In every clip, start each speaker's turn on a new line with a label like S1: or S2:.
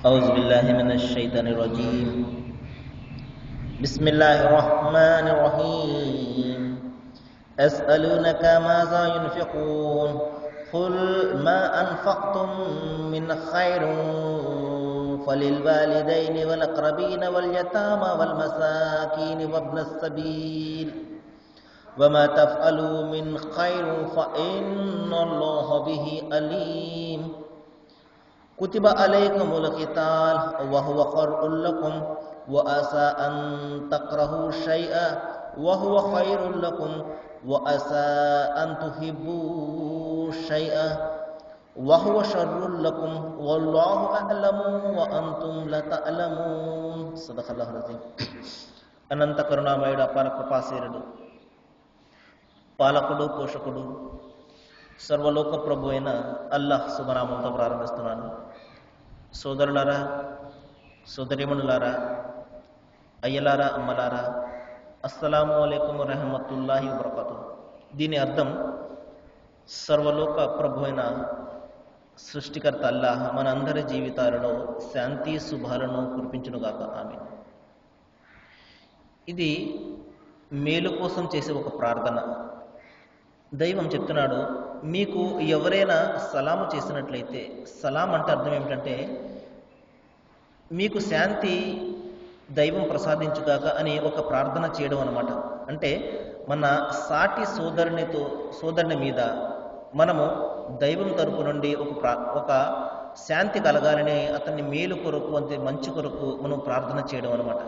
S1: أعوذ بالله من الشيطان الرجيم. بسم الله الرحمن الرحيم. أسألونك ماذا ينفقون قل ما أنفقتم من خير فللوالدين والأقربين واليتامى والمساكين وابن السبيل وما تفعلوا من خير فإن الله به عليم. كتب عليكم القتال وهو خير لكم وعسى أن تكرهوا شيئا وهو خير لكم وعسى أن تحبوا شيئا وهو شر لكم والله أعلم وأنتم لا تعلمون. صدق الله العظيم. అనంత కరుణామయుడు అపార కృపాశీరుడు పాలకుడు పోషకుడు సర్వలోక ప్రభు అయిన అల్లాహ్ శుభనామంతో ప్రారంభిస్తున్నాను. సోదరులారా, సోదరిమణులారా, అయ్యలారా, అమ్మలారా, అస్సలాము అలైకుం వరహమతుల్లాహి వబరకాతుహు. దీని అర్థం సర్వలోక ప్రభు అయిన సృష్టికర్త అల్లాహ్ మన అందరి జీవితాలలో శాంతి శుభాలను కురిపించునుగాక. ఆమీన్. ఇది మేలు కోసం చేసే ఒక ప్రార్థన. దైవం చెప్తున్నాడు, మీకు ఎవరైనా సలాము చేసినట్లయితే, సలాం అంటే అర్థం ఏమిటంటే మీకు శాంతి దైవం ప్రసాదించుగాక అని ఒక ప్రార్థన చేయడం అన్నమాట. అంటే మన సాటి సోదరుని మీద మనము దైవం తరపు నుండి ఒక శాంతి కలగాలని, అతన్ని మేలు కొరకు, అంతే మంచి కొరకు మనం ప్రార్థన చేయడం అన్నమాట.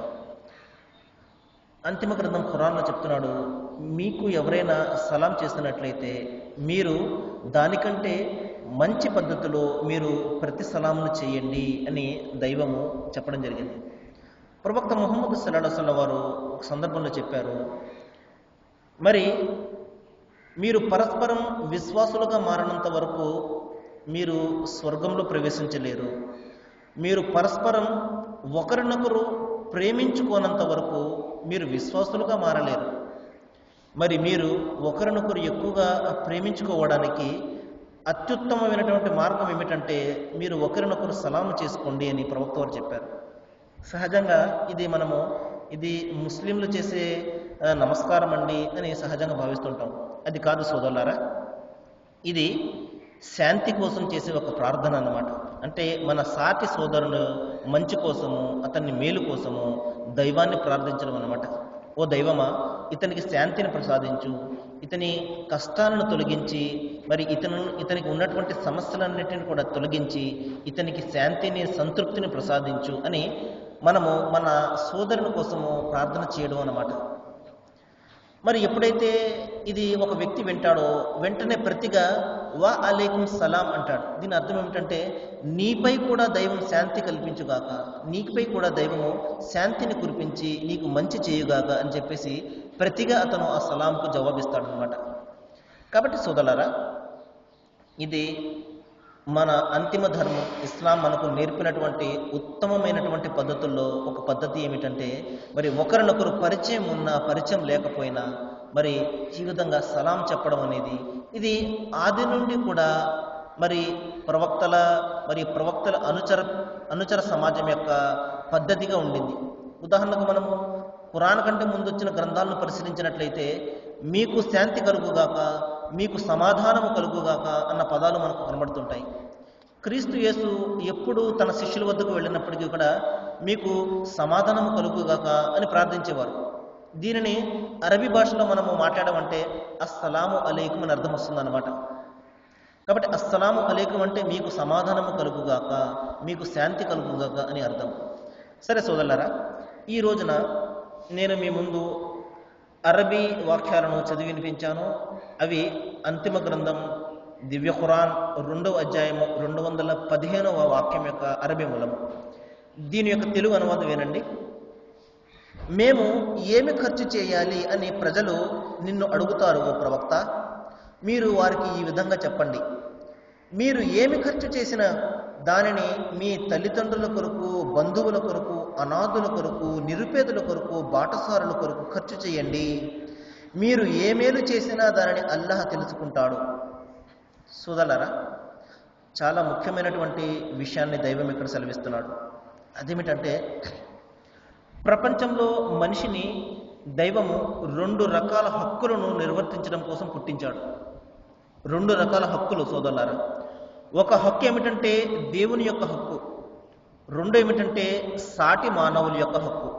S1: అంతిమ గ్రంథం ఖురాన్లో చెప్తున్నాడు, మీకు ఎవరైనా సలాం చేస్తున్నట్లయితే మీరు దానికంటే మంచి పద్ధతిలో మీరు ప్రతి సలామును చేయండి అని దైవము చెప్పడం జరిగింది. ప్రవక్త ముహమ్మద్ సల్లల్లాహు అలైహి వసల్లం వారు ఒక సందర్భంలో చెప్పారు, మరి మీరు పరస్పరం విశ్వాసులుగా మారినంత వరకు మీరు స్వర్గంలో ప్రవేశించలేరు, మీరు పరస్పరం ఒకరినొకరు ప్రేమించుకోనంత వరకు మీరు విశ్వాసులుగా మారలేరు, మరి మీరు ఒకరినొకరు ఎక్కువగా ప్రేమించుకోవడానికి అత్యుత్తమమైనటువంటి మార్గం ఏమిటంటే మీరు ఒకరినొకరు సలాము చేసుకోండి అని ప్రవక్త వారు చెప్పారు. సహజంగా ఇది ముస్లింలు చేసే నమస్కారం అండి అని సహజంగా భావిస్తుంటాం. అది కాదు సోదరులారా, ఇది శాంతి కోసం చేసే ఒక ప్రార్థన అన్నమాట. అంటే మన సాటి సోదరుని మంచి కోసము, అతన్ని మేలు కోసము దైవాన్ని ప్రార్థించడం అన్నమాట. ఓ దైవమా, ఇతనికి శాంతిని ప్రసాదించు, ఇతని కష్టాలను తొలగించి, మరి ఇతనికి ఉన్నటువంటి సమస్యలన్నిటిని కూడా తొలగించి ఇతనికి శాంతిని, సంతృప్తిని ప్రసాదించు అని మనము మన సోదరుని కోసము ప్రార్థన చేయడం అన్నమాట. మరి ఎప్పుడైతే ఇది ఒక వ్యక్తి వింటాడో వెంటనే ప్రతిగా వా అలైకుం సలాం అంటాడు. దీని అర్థం ఏమిటంటే నీపై కూడా దైవం శాంతి కల్పించుగాక, నీపై కూడా దైవము శాంతిని కురిపించి నీకు మంచి చేయుగాక అని చెప్పేసి ప్రతిగా అతను ఆ సలాంకు జవాబిస్తాడు అనమాట. కాబట్టి సోదరులారా, ఇది మన అంతిమ ధర్మం. ఇస్లాం మనకు నేర్పినటువంటి ఉత్తమమైనటువంటి పద్ధతుల్లో ఒక పద్ధతి ఏమిటంటే, మరి ఒకరినొకరు పరిచయం ఉన్నా పరిచయం లేకపోయినా మరి ఈ విధంగా సలాం చెప్పడం అనేది ఇది ఆది నుండి కూడా మరి ప్రవక్తల అనుచర సమాజం యొక్క పద్ధతిగా ఉండింది. ఉదాహరణకు మనము ఖురాన్ కంటే ముందు వచ్చిన గ్రంథాలను పరిశీలించినట్లయితే మీకు శాంతి కలుగుగాక, మీకు సమాధానము కలుగుగాక అన్న పదాలు మనకు కనబడుతుంటాయి. క్రీస్తు యేసు ఎప్పుడు తన శిష్యుల వద్దకు వెళ్ళినప్పటికీ కూడా మీకు సమాధానము కలుగుగాక అని ప్రార్థించేవారు. దీనిని అరబీ భాషలో మనము మాట్లాడమంటే అస్సలాము అలైకుం అని అర్థం వస్తుందన్నమాట. కాబట్టి అస్సలాము అలైకుం అంటే మీకు సమాధానము కలుగుగాక, మీకు శాంతి కలుగుగాక అని అర్థం. సరే సోదరులారా, ఈ రోజున నేను మీ ముందు అరబీ వాక్యాలను చదివి వినిపించాను. అవి అంతిమ గ్రంథం దివ్య ఖురాన్ 2వ అధ్యాయము 215వ వాక్యం యొక్క అరబీ మూలము. దీని యొక్క తెలుగు అనువాదం వినండి. మేము ఏమి ఖర్చు చేయాలి అని ప్రజలు నిన్ను అడుగుతారు ఓ ప్రవక్త, మీరు వారికి ఈ విధంగా చెప్పండి, మీరు ఏమి ఖర్చు చేసిన దానిని మీ తల్లిదండ్రుల కొరకు, బంధువుల కొరకు, అనాథుల కొరకు, నిరుపేదల కొరకు, బాటసారుల కొరకు ఖర్చు చేయండి. మీరు ఏ మేలు చేసినా దానిని అల్లాహ్ తెలుసుకుంటాడు. సోదరులారా, చాలా ముఖ్యమైనటువంటి విషయాన్ని దైవం ఇక్కడ సెలవిస్తున్నాడు. అదేమిటంటే, ప్రపంచంలో మనిషిని దైవము 2 రకాల హక్కులను నిర్వర్తించడం కోసం పుట్టించాడు. 2 రకాల హక్కులు సోదరులారా. ఒక హక్కు ఏమిటంటే దేవుని యొక్క హక్కు. 2 ఏమిటంటే సాటి మానవుల యొక్క హక్కు.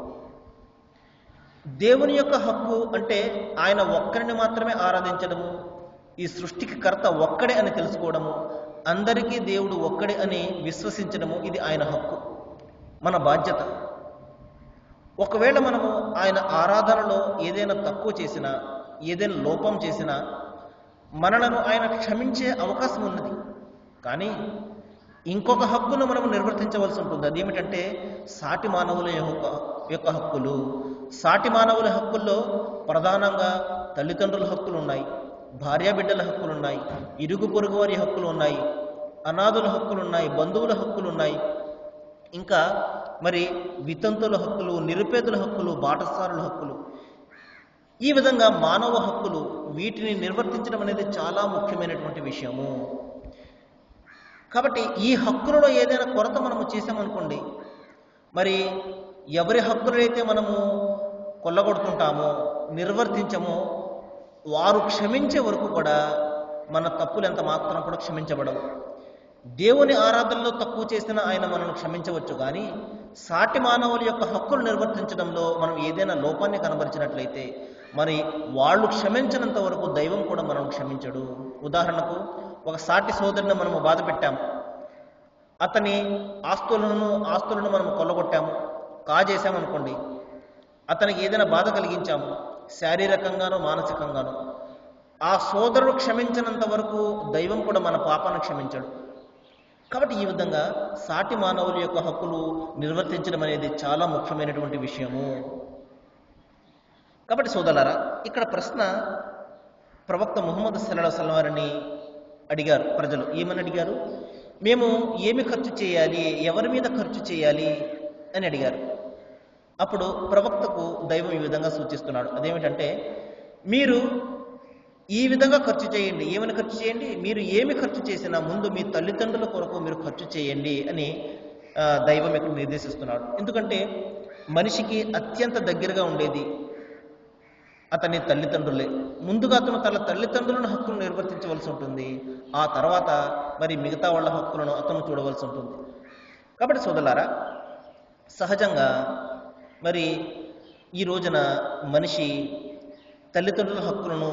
S1: దేవుని యొక్క హక్కు అంటే ఆయన ఒక్కరిని మాత్రమే ఆరాధించడము, ఈ సృష్టికి కర్త ఒక్కడే అని తెలుసుకోవడము, అందరికీ దేవుడు ఒక్కడే అని విశ్వసించడము, ఇది ఆయన హక్కు, మన బాధ్యత. ఒకవేళ మనము ఆయన ఆరాధనలో ఏదైనా తక్కువ చేసినా, ఏదైనా లోపం చేసినా మనలను ఆయన క్షమించే అవకాశం ఉన్నది. కానీ ఇంకొక హక్కును మనం నిర్వర్తించవలసి ఉంటుంది. అదేమిటంటే సాటి మానవుల యొక్క హక్కులు. సాటి మానవుల హక్కుల్లో ప్రధానంగా తల్లిదండ్రుల హక్కులు ఉన్నాయి, భార్యాబిడ్డల హక్కులు ఉన్నాయి, ఇరుగు పొరుగు వారి హక్కులు ఉన్నాయి, అనాథుల హక్కులు ఉన్నాయి, బంధువుల హక్కులు ఉన్నాయి, ఇంకా మరి వితంతుల హక్కులు, నిరుపేదల హక్కులు, బాటసారుల హక్కులు. ఈ విధంగా మానవ హక్కులు, వీటిని నిర్వర్తించడం అనేది చాలా ముఖ్యమైనటువంటి విషయము. కాబట్టి ఈ హక్కులలో ఏదైనా కొరత మనము చేసామనుకోండి, మరి ఎవరి హక్కులైతే మనము కొల్లగొడుతుంటామో, నిర్వర్తించమో, వారు క్షమించే వరకు కూడా మన తప్పులు ఎంత మాత్రం కూడా క్షమించబడవు. దేవుని ఆరాధనలో తక్కువ చేసిన ఆయన మనల్ని క్షమించవచ్చు, కానీ సాటి మానవుల యొక్క హక్కులు నిర్వర్తించడంలో మనం ఏదైనా లోపాన్ని కనబరిచినట్లయితే మరి వాళ్ళు క్షమించినంత వరకు దైవం కూడా మనం క్షమించడు. ఉదాహరణకు, ఒక సాటి సోదరుని మనము బాధ పెట్టాము, అతని ఆస్తులను మనం కొల్లగొట్టాము, కాజేసామనుకోండి, అతనికి ఏదైనా బాధ కలిగించాము, శారీరకంగానో మానసికంగానో, ఆ సోదరుడు క్షమించినంత వరకు దైవం కూడా మన పాపాన్ని క్షమించడు. కాబట్టి ఈ విధంగా సాటి మానవుల యొక్క హక్కులు నిర్వర్తించడం అనేది చాలా ముఖ్యమైనటువంటి విషయము. కాబట్టి సోదరులారా, ఇక్కడ ప్రశ్న ప్రవక్త ముహమ్మద్ సల్లల్లాహు అలైహి వసల్లం వారిని అడిగారు ప్రజలు. ఏమని అడిగారు? మేము ఏమి ఖర్చు చేయాలి, ఎవరి మీద ఖర్చు చేయాలి అని అడిగారు. అప్పుడు ప్రవక్తకు దైవం ఈ విధంగా సూచిస్తున్నాడు. అదేమిటంటే, మీరు ఈ విధంగా ఖర్చు చేయండి. ఏమని ఖర్చు చేయండి? మీరు ఏమి ఖర్చు చేసినా ముందు మీ తల్లిదండ్రుల కొరకు మీరు ఖర్చు చేయండి అని దైవం ఇక్కడ నిర్దేశిస్తున్నాడు. ఎందుకంటే మనిషికి అత్యంత దగ్గరగా ఉండేది అతని తల్లిదండ్రులే. ముందుగా అతను తన తల్లిదండ్రులను హక్కులను నిర్వర్తించవలసి ఉంటుంది. ఆ తర్వాత మరి మిగతా వాళ్ళ హక్కులను అతను చూడవలసి ఉంటుంది. కాబట్టి సోదరులారా, సహజంగా మరి ఈ రోజున మనిషి తల్లిదండ్రుల హక్కులను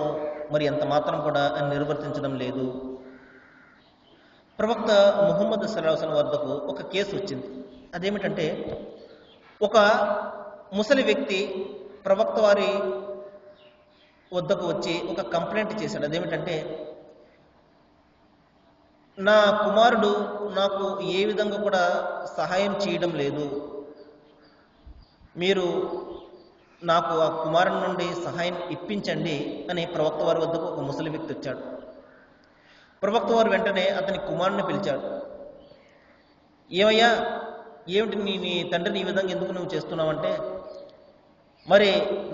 S1: మరి ఎంత మాత్రం కూడా నిర్వర్తించడం లేదు. ప్రవక్త ముహమ్మద్ సల్లల్లాహు అలైహి వసల్లం వద్దకు ఒక కేసు వచ్చింది. అదేమిటంటే, ఒక ముసలి వ్యక్తి ప్రవక్త వారి వద్దకు వచ్చి ఒక కంప్లైంట్ చేశాడు. అదేమిటంటే, నా కుమారుడు నాకు ఏ విధంగా కూడా సహాయం చేయడం లేదు, మీరు నాకు ఆ కుమారుని నుండి సహాయం ఇప్పించండి అని ప్రవక్త వారి వద్దకు ఒక ముసలి వ్యక్తి వచ్చాడు. ప్రవక్త వారు వెంటనే అతని కుమారుని పిలిచాడు. ఏమయ్యా, ఏమిటి నీ తండ్రిని ఈ విధంగా ఎందుకు నువ్వు చేస్తున్నావంటే, మరి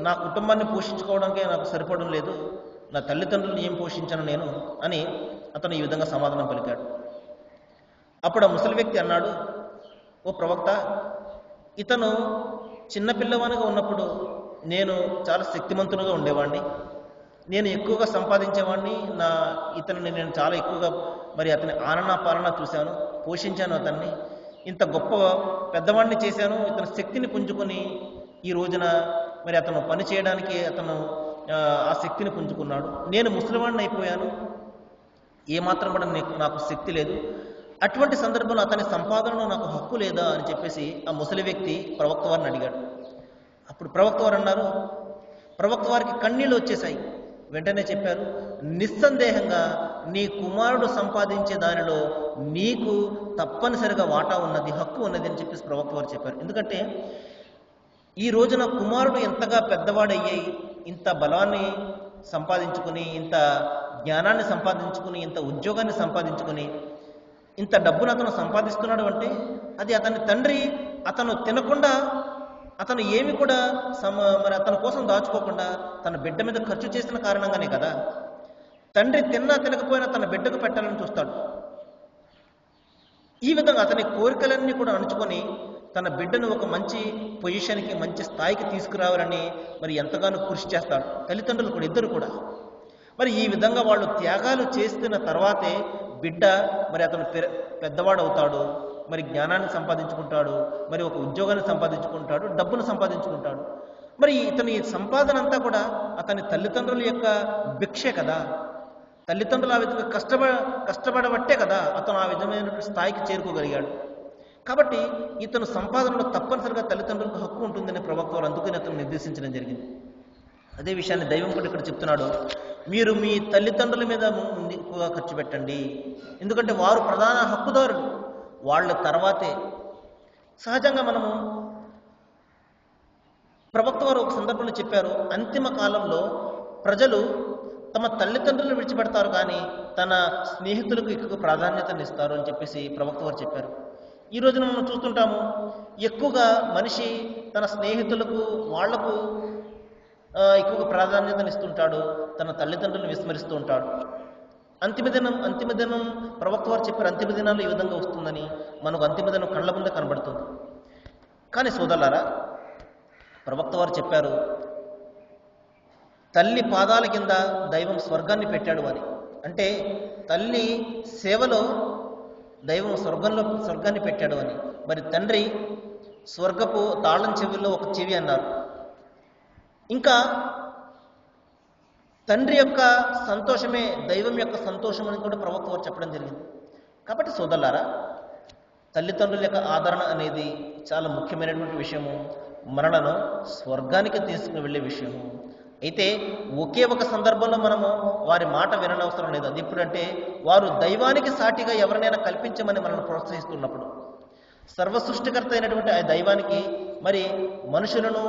S1: నా కుటుంబాన్ని పోషించుకోవడానికే నాకు సరిపడడం లేదు, నా తల్లిదండ్రులను ఏం పోషించాను నేను అని అతను ఈ విధంగా సమాధానం పలికాడు. అప్పుడు ఆ ముసలి వ్యక్తి అన్నాడు, ఓ ప్రవక్త, ఇతను చిన్నపిల్లవానిగా ఉన్నప్పుడు నేను చాలా శక్తిమంతునిగా ఉండేవాడిని, నేను ఎక్కువగా సంపాదించేవాడిని, ఇతన్ని నేను చాలా ఎక్కువగా మరి అతని ఆనన పాలన చూశాను, పోషించాను, అతన్ని ఇంత గొప్ప పెద్దవాడిని చేశాను, ఇతని శక్తిని పుంజుకొని ఈ రోజున మరి అతను పని చేయడానికి అతను ఆ శక్తిని పుంజుకున్నాడు. నేను ముసలివాడిని అయిపోయాను, ఏమాత్రం కూడా నాకు శక్తి లేదు. అటువంటి సందర్భంలో అతని సంపాదనలో నాకు హక్కు లేదా అని చెప్పేసి ఆ ముసలి వ్యక్తి ప్రవక్త వారిని అడిగాడు. అప్పుడు ప్రవక్త వారు అన్నారు, ప్రవక్త వారికి కన్నీళ్ళు వచ్చేసాయి. వెంటనే చెప్పారు, నిస్సందేహంగా నీ కుమారుడు సంపాదించే దానిలో నీకు తప్పనిసరిగా వాటా ఉన్నది, హక్కు ఉన్నది అని చెప్పేసి ప్రవక్త వారు చెప్పారు. ఎందుకంటే ఈ రోజున కుమారుడు ఎంతగా పెద్దవాడయ్యాయి, ఇంత బలాన్ని సంపాదించుకుని, ఇంత జ్ఞానాన్ని సంపాదించుకుని, ఇంత ఉద్యోగాన్ని సంపాదించుకుని, ఇంత డబ్బును అతను సంపాదిస్తున్నాడు అంటే అది అతని తండ్రి అతను తినకుండా, అతను ఏమి కూడా మరి అతని కోసం దాచుకోకుండా తన బిడ్డ మీద ఖర్చు చేసిన కారణంగానే కదా. తండ్రి తిన్నా తినకపోయినా తన బిడ్డకు పెట్టాలని చూస్తాడు. ఈ విధంగా అతని కోరికలన్నీ కూడా అణుచుకొని తన బిడ్డను ఒక మంచి పొజిషన్కి, మంచి స్థాయికి తీసుకురావాలని మరి ఎంతగానో కృషి చేస్తాడు. తల్లిదండ్రులు కూడా, ఇద్దరు కూడా. మరి ఈ విధంగా వాళ్ళు త్యాగాలు చేస్తున్న తర్వాతే బిడ్డ మరి అతను పెద్దవాడు అవుతాడు, మరి జ్ఞానాన్ని సంపాదించుకుంటాడు, మరి ఒక ఉద్యోగాన్ని సంపాదించుకుంటాడు, డబ్బును సంపాదించుకుంటాడు. మరి ఇతని సంపాదన అంతా కూడా అతని తల్లిదండ్రుల యొక్క భిక్షే కదా. తల్లిదండ్రులు ఆ విధంగా కష్టపడబట్టే కదా అతను ఆ విధమైన స్థాయికి చేరుకోగలిగాడు. కాబట్టి ఇతను సంపాదనలో తప్పనిసరిగా తల్లిదండ్రులకు హక్కు ఉంటుందని ప్రవక్త వారు అందుకని అతను నిర్దేశించడం జరిగింది. అదే విషయాన్ని దైవం కూడా ఇక్కడ చెప్తున్నాడు, మీరు మీ తల్లిదండ్రుల మీద ఎక్కువగా ఖర్చు పెట్టండి, ఎందుకంటే వారు ప్రధాన హక్కుదారులు, వాళ్ళ తర్వాతే. సహజంగా మనము ప్రవక్త వారు ఒక సందర్భంలో చెప్పారు, అంతిమ కాలంలో ప్రజలు తమ తల్లిదండ్రులను విడిచిపెడతారు కానీ తన స్నేహితులకు ఎక్కువ ప్రాధాన్యతనిస్తారు అని చెప్పేసి ప్రవక్త వారు చెప్పారు. ఈ రోజున మనం చూస్తుంటాము, ఎక్కువగా మనిషి తన స్నేహితులకు, వాళ్లకు ఎక్కువగా ప్రాధాన్యతనిస్తుంటాడు, తన తల్లిదండ్రులను విస్మరిస్తూ ఉంటాడు. అంతిమ దినం ప్రవక్త వారు చెప్పారు, అంతిమ దినాల్లో ఈ విధంగా వస్తుందని. మనకు అంతిమ దినం కళ్ళ ముందే కనబడుతుంది. కానీ సోదరులారా, ప్రవక్త వారు చెప్పారు, తల్లి పాదాల కింద దైవం స్వర్గాన్ని పెట్టాడు అని. అంటే తల్లి సేవలో దైవం స్వర్గాన్ని పెట్టాడు అని. మరి తండ్రి స్వర్గపు తాళం చెవిలో ఒక చెవి అన్నారు. ఇంకా తండ్రి యొక్క సంతోషమే దైవం యొక్క సంతోషం అని కూడా ప్రవక్త వారు చెప్పడం జరిగింది. కాబట్టి సోదరులారా, తల్లిదండ్రుల యొక్క ఆదరణ అనేది చాలా ముఖ్యమైనటువంటి విషయము, మనలను స్వర్గానికి తీసుకుని వెళ్ళే విషయము. అయితే ఒకే ఒక సందర్భంలో మనము వారి మాట విననవసరం లేదు. అది ఎప్పుడంటే వారు దైవానికి సాటిగా ఎవరినైనా కల్పించమని మనల్ని ప్రోత్సహిస్తున్నప్పుడు. సర్వసృష్టికర్త అయినటువంటి ఆ దైవానికి మరి మనుషులను,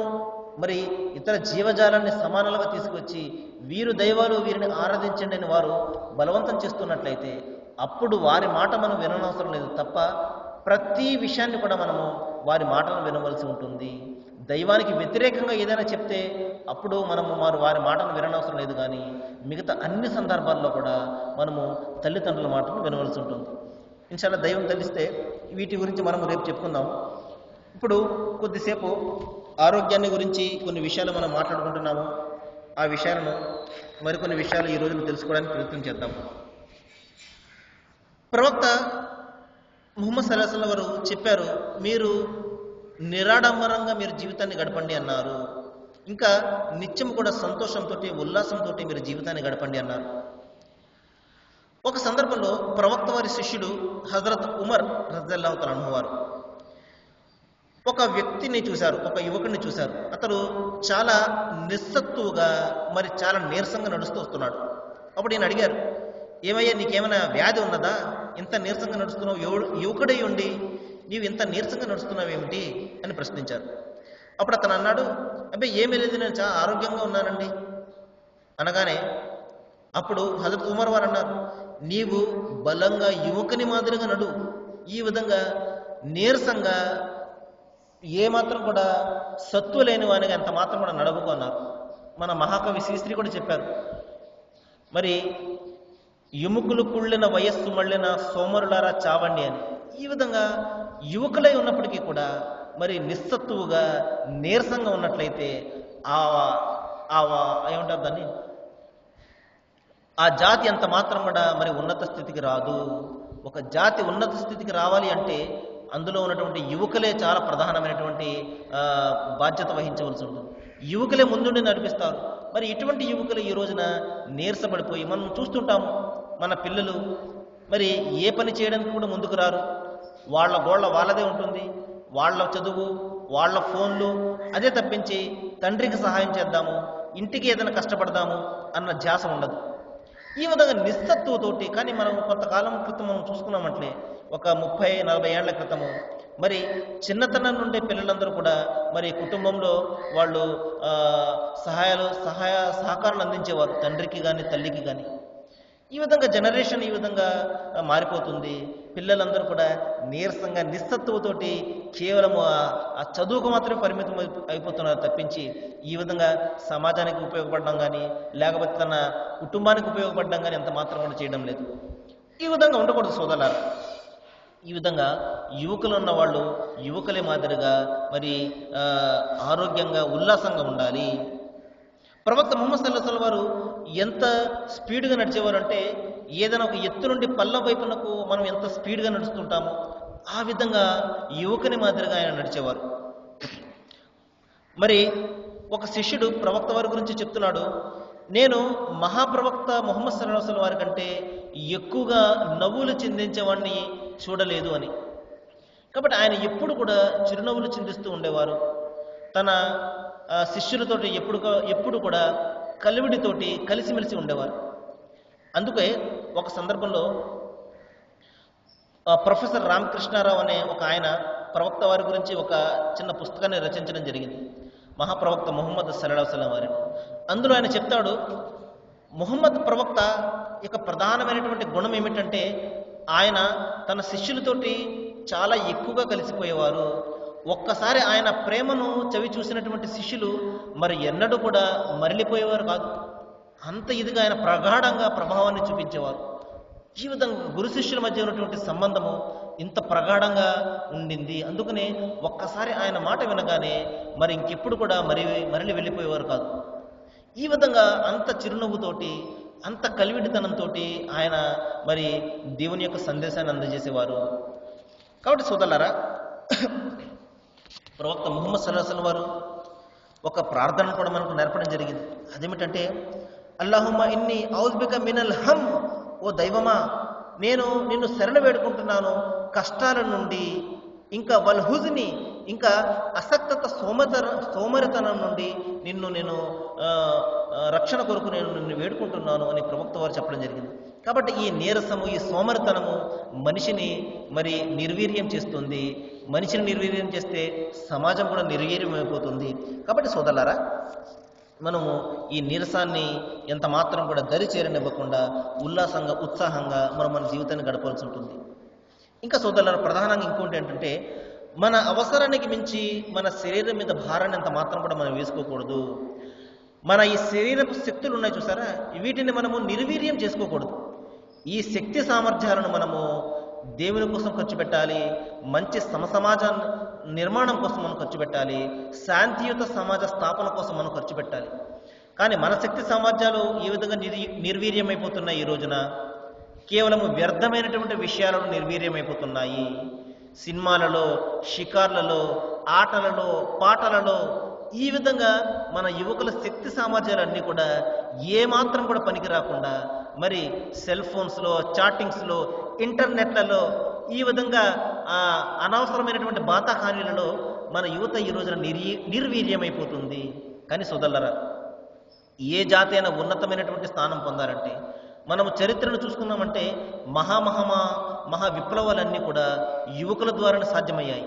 S1: మరి ఇతర జీవజాలాన్ని సమానాలుగా తీసుకొచ్చి వీరు దైవాలు, వీరిని ఆరాధించండి అని వారు బలవంతం చేస్తున్నట్లయితే అప్పుడు వారి మాట మనం విననవసరం లేదు. తప్ప ప్రతి విషయాన్ని కూడా మనము వారి మాటను వినవలసి ఉంటుంది. దైవానికి వ్యతిరేకంగా ఏదైనా చెప్తే అప్పుడు మనము వారి మాటను విననవసరం లేదు. కానీ మిగతా అన్ని సందర్భాల్లో కూడా మనము తల్లిదండ్రుల మాటను వినవలసి ఉంటుంది. ఇన్షాల్లా దైవం తెలిస్తే వీటి గురించి మనం రేపు చెప్పుకుందాం. ఇప్పుడు కొద్దిసేపు ఆరోగ్యాన్ని గురించి కొన్ని విషయాలు మనం మాట్లాడుకుంటున్నాము. ఆ విషయాలను, మరికొన్ని విషయాలు ఈ రోజున తెలుసుకోవడానికి ప్రయత్నం చేద్దాం. ప్రవక్త ముహమ్మద్ సల్లల్లాహు అలైహి వసల్లం వారు చెప్పారు, మీరు నిరాడంబరంగా మీరు జీవితాన్ని గడపండి అన్నారు. ఇంకా నిత్యం కూడా సంతోషంతో, ఉల్లాసంతో మీరు జీవితాన్ని గడపండి అన్నారు. ఒక సందర్భంలో ప్రవక్త వారి శిష్యుడు హజరత్ ఉమర్ రజల్లాహు తఆలా అన్హు వారు ఒక వ్యక్తిని చూశారు, ఒక యువకుడిని చూశారు. అతడు చాలా నిస్సత్తువుగా, మరి చాలా నీరసంగా నడుస్తూ వస్తున్నాడు. అప్పుడు ఈయన అడిగారు, ఏమయ్యా నీకేమైనా వ్యాధి ఉన్నదా, ఇంత నీరసంగా నడుస్తున్నావు, యువకుడై ఉండి నీవు ఇంత నీరసంగా నడుస్తున్నావు ఏమిటి అని ప్రశ్నించారు. అప్పుడు అతను అన్నాడు, అబ్బాయి ఏమీ లేదు, నేను చాలా ఆరోగ్యంగా ఉన్నానండి అనగానే అప్పుడు హజరత్ ఉమర్ వారు అన్నారు, నీవు బలంగా యువకుని మాదిరిగా నడు, ఈ విధంగా నీరసంగా ఏమాత్రం కూడా సత్తు లేని వానికి అంత మాత్రం కూడా నడవకు అన్నారు. మన మహాకవి శ్రీశ్రీ కూడా చెప్పారు, మరి ఎముకలు కుళ్ళిన వయస్సు మళ్ళిన సోమరులారా చావండి అని. ఈ విధంగా యువకులై ఉన్నప్పటికీ కూడా మరి నిస్సత్తువుగా, నీరసంగా ఉన్నట్లయితే ఏమంటారు దాన్ని, ఆ జాతి అంత మాత్రం కూడా మరి ఉన్నత స్థితికి రాదు. ఒక జాతి ఉన్నత స్థితికి రావాలి అంటే అందులో ఉన్నటువంటి యువకులే చాలా ప్రధానమైనటువంటి బాధ్యత వహించవలసి ఉంటుంది. యువకులే ముందుండి నడిపిస్తారు. మరి ఇటువంటి యువకులు ఈ రోజున నీరసపడిపోయి మనం చూస్తుంటాము. మన పిల్లలు మరి ఏ పని చేయడానికి కూడా ముందుకు రారు. వాళ్ళ గోళ్ళ వాళ్ళదే ఉంటుంది, వాళ్ళ చదువు, వాళ్ళ ఫోన్లు, అదే తప్పించి తండ్రికి సహాయం చేద్దాము, ఇంటికి ఏదైనా కష్టపడదాము అన్న ధ్యాస ఉండదు. ఈ విధంగా నిస్సత్తుతోటి. కానీ మనం కొంతకాలం క్రితం మనం చూసుకున్నామంటే, ఒక 30-40 ఏళ్ల క్రితము మరి చిన్నతనం నుండే పిల్లలందరూ కూడా మరి కుటుంబంలో వాళ్ళు సహకారాలు అందించేవారు, తండ్రికి కానీ తల్లికి కానీ. ఈ విధంగా జనరేషన్ ఈ విధంగా మారిపోతుంది. పిల్లలందరూ కూడా నీరసంగా, నిస్సత్తువతోటి కేవలం ఆ చదువుకు మాత్రమే పరిమితం అయిపోతున్నారు తప్పించి ఈ విధంగా సమాజానికి ఉపయోగపడడం కానీ, లేకపోతే తన కుటుంబానికి ఉపయోగపడడం కానీ ఎంత మాత్రం కూడా చేయడం లేదు. ఈ విధంగా ఉండకూడదు సోదరులారా. ఈ విధంగా యువకులు ఉన్న వాళ్ళు యువకులే మాదిరిగా మరి ఆ, ఆరోగ్యంగా ఉల్లాసంగా ఉండాలి. ప్రవక్త ముహమ్మద్ సల్లల్లాహు అలైహి వసల్లం వారు ఎంత స్పీడ్గా నడిచేవారు అంటే, ఏదైనా ఒక ఎత్తు నుండి పల్లం వైపునకు మనం ఎంత స్పీడ్గా నడుస్తుంటామో ఆ విధంగా యువకుని మాదిరిగా ఆయన నడిచేవారు. మరి ఒక శిష్యుడు ప్రవక్త వారి గురించి చెప్తున్నాడు, నేను మహాప్రవక్త ముహమ్మద్ సల్లల్లాహు అలైహి వసల్లం వారి కంటే ఎక్కువగా నవ్వులు చిందించేవాడిని చూడలేదు అని. కాబట్టి ఆయన ఎప్పుడు కూడా చిరునవ్వులు చిందిస్తూ ఉండేవారు. తన శిష్యులతోటి ఎప్పుడు కూడా కలివిడితోటి కలిసిమెలిసి ఉండేవారు. అందుకే ఒక సందర్భంలో ప్రొఫెసర్ రామకృష్ణారావు అనే ఒక ఆయన ప్రవక్త వారి గురించి ఒక చిన్న పుస్తకాన్ని రచించడం జరిగింది, మహాప్రవక్త ముహమ్మద్ సల్లల్లాహు అలైహి వసల్లం వారి. అందులో ఆయన చెప్తాడు, ముహమ్మద్ ప్రవక్త యొక్క ప్రధానమైనటువంటి గుణం ఏమిటంటే ఆయన తన శిష్యులతోటి చాలా ఎక్కువగా కలిసిపోయేవారు. ఒక్కసారి ఆయన ప్రేమను చవి చూసినటువంటి శిష్యులు మరి ఎన్నడూ కూడా మరలిపోయేవారు కాదు. అంత ఇదిగా ఆయన ప్రగాఢంగా ప్రభావాన్ని చూపించేవారు. ఈ విధంగా గురు శిష్యుల మధ్య ఉన్నటువంటి సంబంధము ఇంత ప్రగాఢంగా ఉండింది. అందుకనే ఒక్కసారి ఆయన మాట వినగానే మరి ఇంకెప్పుడు కూడా మరలి వెళ్ళిపోయేవారు కాదు. ఈ విధంగా అంత చిరునవ్వుతోటి అంత కలివిడితనంతో ఆయన మరి దేవుని యొక్క సందేశాన్ని అందజేసేవారు. కాబట్టి సోదరులారా, ప్రవక్త ముహమ్మద్ సల్లల్లాహు అలైహి వసల్లం వారు ఒక ప్రార్థన కూడా మనకు నేర్పడం జరిగింది. అదేమిటంటే, అల్లాహుమ్మా ఇన్ని ఔజ్బిక మినల్ హమ్, ఓ దైవమా నేను నిన్ను శరణ వేడుకుంటున్నాను కష్టాల నుండి, ఇంకా వల్ హుజ్ని, ఇంకా అసక్తత సోమరితనం నుండి నేను రక్షణ కొరకు నేను నిన్ను వేడుకుంటున్నాను అని ప్రవక్త వారు చెప్పడం జరిగింది. కాబట్టి ఈ నీరసము, ఈ సోమరితనము మనిషిని మరి నిర్వీర్యం చేస్తుంది. మనిషిని నిర్వీర్యం చేస్తే సమాజం కూడా నిర్వీర్యం అయిపోతుంది. కాబట్టి సోదరులారా, మనము ఈ నీరసాన్ని ఎంత మాత్రం కూడా దరి చేరనివ్వకుండా ఉల్లాసంగా ఉత్సాహంగా మనం మన జీవితాన్ని గడపాల్సి ఉంటుంది. ఇంకా సోదరులారా, ప్రధానంగా ఇంకోటి ఏంటంటే, మన అవసరానికి మించి మన శరీరం మీద భారాన్ని ఎంత మాత్రం కూడా మనం వేసుకోకూడదు. మన ఈ శరీరపు శక్తులు ఉన్నాయి చూసారా, వీటిని మనము నిర్వీర్యం చేసుకోకూడదు. ఈ శక్తి సామర్థ్యాలను మనము దేవుని కోసం ఖర్చు పెట్టాలి, మంచి సమాజ నిర్మాణం కోసం మనం ఖర్చు పెట్టాలి, శాంతియుత సమాజ స్థాపన కోసం మనం ఖర్చు పెట్టాలి. కానీ మన శక్తి సామర్థ్యాలు ఈ విధంగా నిర్వీర్యమైపోతున్నాయి. ఈ రోజున కేవలం వ్యర్థమైనటువంటి విషయాలను నిర్వీర్యమైపోతున్నాయి. సినిమాలలో, షికార్లలో, ఆటలలో, పాటలలో ఈ విధంగా మన యువకుల శక్తి సామర్థ్యాలన్నీ కూడా ఏమాత్రం కూడా పనికి రాకుండా మరి సెల్ ఫోన్స్లో, చాటింగ్స్లో, ఇంటర్నెట్లలో ఈ విధంగా అనవసరమైనటువంటి బాతాఖానీలలో మన యువత ఈ రోజున నిర్వీర్యమైపోతుంది. కానీ సోదరులారా, ఏ జాతి అయినా ఉన్నతమైనటువంటి స్థానం పొందాలంటే, మనము చరిత్రను చూసుకున్నామంటే మహా విప్లవాలన్నీ కూడా యువకుల ద్వారానే సాధ్యమయ్యాయి.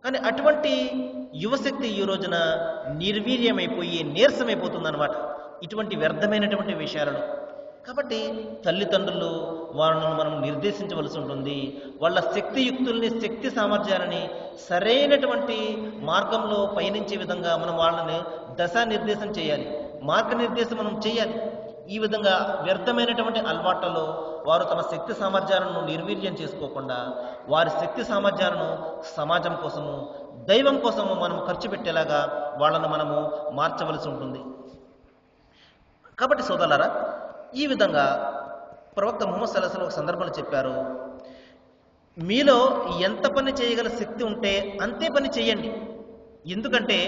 S1: కానీ అటువంటి యువశక్తి ఈ రోజున నిర్వీర్యమైపోయి నీరసమైపోతుందన్నమాట ఇటువంటి వ్యర్థమైనటువంటి విషయాలను. కాబట్టి తల్లిదండ్రులు వాళ్ళను మనం నిర్దేశించవలసి ఉంటుంది. వాళ్ళ శక్తియుక్తుల్ని, శక్తి సామర్థ్యాలని సరైనటువంటి మార్గంలో పయనించే విధంగా మనం వాళ్ళని దశానిర్దేశం చేయాలి, మార్గనిర్దేశం మనం చేయాలి. ఈ విధంగా వ్యర్థమైనటువంటి అలవాట్లలో వారు తమ శక్తి సామర్థ్యాలను నిర్వీర్యం చేసుకోకుండా వారి శక్తి సామర్థ్యాలను సమాజం కోసము, దైవం కోసము మనం ఖర్చు పెట్టేలాగా వాళ్ళను మనము మార్చవలసి ఉంటుంది. కాబట్టి సోదరులారా, ఈ విధంగా ప్రవక్త ముహమ్మద్ సల్లల్లాహు అలైహి వసల్లం ఒక సందర్భంలో చెప్పారు, మీలో ఎంత పని చేయగల శక్తి ఉంటే అంతే పని చేయండి. ఎందుకంటే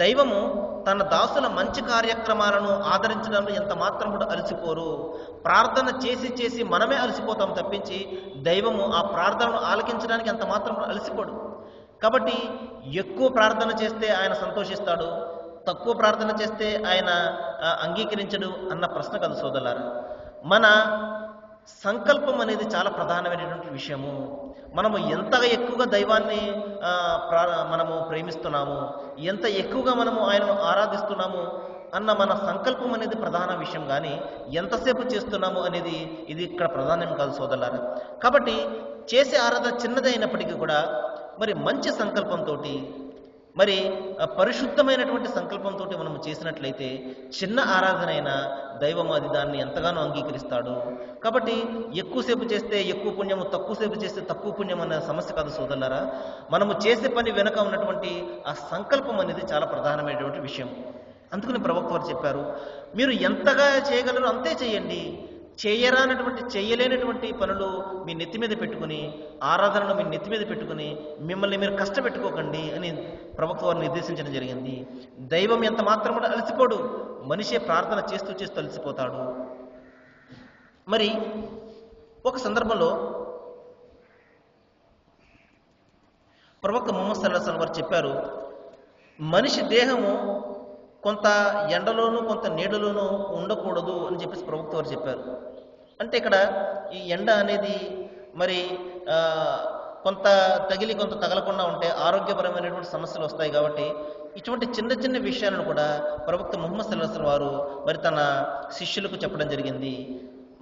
S1: దైవము తన దాసుల మంచి కార్యక్రమాలను ఆదరించడంలో ఎంత మాత్రం కూడా అలసిపోరు. ప్రార్థన చేసి మనమే అలసిపోతాం తప్పించి దైవము ఆ ప్రార్థనను ఆలకించడానికి ఎంత మాత్రం కూడా అలసిపోడు. కాబట్టి ఎక్కువ ప్రార్థన చేస్తే ఆయన సంతోషిస్తాడు, తక్కువ ప్రార్థన చేస్తే ఆయన అంగీకరించడు అన్న ప్రశ్న కాదు సోదరులారా. మన సంకల్పం అనేది చాలా ప్రధానమైనటువంటి విషయము. మనము ఎంతగా ఎక్కువగా దైవాన్ని మనము ప్రేమిస్తున్నాము, ఎంత ఎక్కువగా మనము ఆయనను ఆరాధిస్తున్నాము అన్న మన సంకల్పం అనేది ప్రధాన విషయం. కానీ ఎంతసేపు చేస్తున్నాము అనేది ఇది ఇక్కడ ప్రధానం కాదు సోదరులారా. కాబట్టి చేసే ఆరాధన చిన్నదే అయినప్పటికీ కూడా మరి మంచి సంకల్పంతో, మరి పరిశుద్ధమైనటువంటి సంకల్పంతో మనం చేసినట్లయితే చిన్న ఆరాధన అయినా దైవం అది దాన్ని ఎంతగానో అంగీకరిస్తాడు. కాబట్టి ఎక్కువసేపు చేస్తే ఎక్కువ పుణ్యము, తక్కువసేపు చేస్తే తక్కువ పుణ్యం అనే సమస్య కాదు సోదరులారా. మనము చేసే పని వెనుక ఉన్నటువంటి ఆ సంకల్పం అనేది చాలా ప్రధానమైనటువంటి విషయం. అందుకని ప్రవక్త వారు చెప్పారు, మీరు ఎంతగా చేయగలరో అంతే చేయండి. చేయలేనటువంటి పనులు మీ నెత్తి మీద పెట్టుకుని, ఆరాధనను మీ నెత్తి మీద పెట్టుకుని మిమ్మల్ని మీరు కష్టపెట్టుకోకండి అని ప్రవక్త వారు నిర్దేశించడం జరిగింది. దైవం ఎంత మాత్రం కూడా అలసిపోడు, మనిషే ప్రార్థన చేస్తూ చేస్తూ అలసిపోతాడు. మరి ఒక సందర్భంలో ప్రవక్త ముహమ్మద్ సల్లల్లాహు అలైహి వసల్లం వారు చెప్పారు, మనిషి దేహము కొంత ఎండలోనూ కొంత నీడలోనూ ఉండకూడదు అని చెప్పేసి ప్రవక్త వారు చెప్పారు. అంటే ఇక్కడ ఈ ఎండ అనేది మరి కొంత తగిలి కొంత తగలకుండా ఉంటే ఆరోగ్యపరమైనటువంటి సమస్యలు వస్తాయి. కాబట్టి ఇటువంటి చిన్న చిన్న విషయాలను కూడా ప్రవక్త ముహమ్మద్ సల్లల్లాహు అలైహి వసల్లం వారు మరి తన శిష్యులకు చెప్పడం జరిగింది.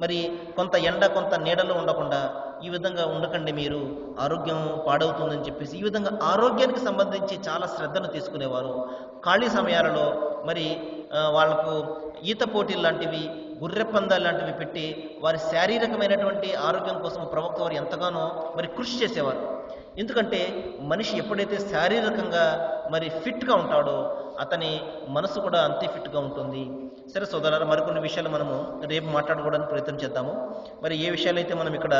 S1: మరి కొంత ఎండ కొంత నీడలో ఉండకుండా ఈ విధంగా ఉండకండి, మీరు ఆరోగ్యం పాడవుతుందని చెప్పేసి ఈ విధంగా ఆరోగ్యానికి సంబంధించి చాలా శ్రద్ధను తీసుకునేవారు. ఖాళీ సమయాలలో మరి వాళ్లకు ఈత పోటీలు లాంటివి, గుర్రె పందాలు లాంటివి పెట్టి వారి శారీరకమైనటువంటి ఆరోగ్యం కోసం ప్రవక్త వారు ఎంతగానో మరి కృషి చేసేవారు. ఎందుకంటే మనిషి ఎప్పుడైతే శారీరకంగా మరి ఫిట్గా ఉంటాడో అతని మనసు కూడా అంతే ఫిట్గా ఉంటుంది. సరే సోదరులారా, మరికొన్ని విషయాలు మనము రేపు మాట్లాడుకోవడానికి ప్రయత్నం చేద్దాము. మరి ఏ విషయాలైతే మనం ఇక్కడ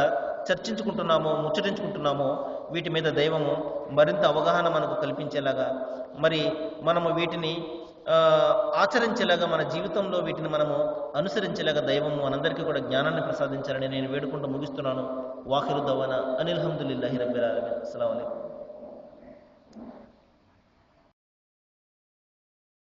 S1: చర్చించుకుంటున్నామో, ముచ్చటించుకుంటున్నామో వీటి మీద దైవము మరింత అవగాహన మనకు కల్పించేలాగా, మరి మనము వీటిని ఆచరించేలాగా, మన జీవితంలో వీటిని మనము అనుసరించేలాగా దైవము మనందరికీ కూడా జ్ఞానాన్ని ప్రసాదించాలని నేను వేడుకుంటూ ముగిస్తున్నాను. వాఖిరు దవానా అనిల్ హమ్దులిల్లాహి రబ్బిల్ ఆలమీన్. అస్సలాము అలైకుం.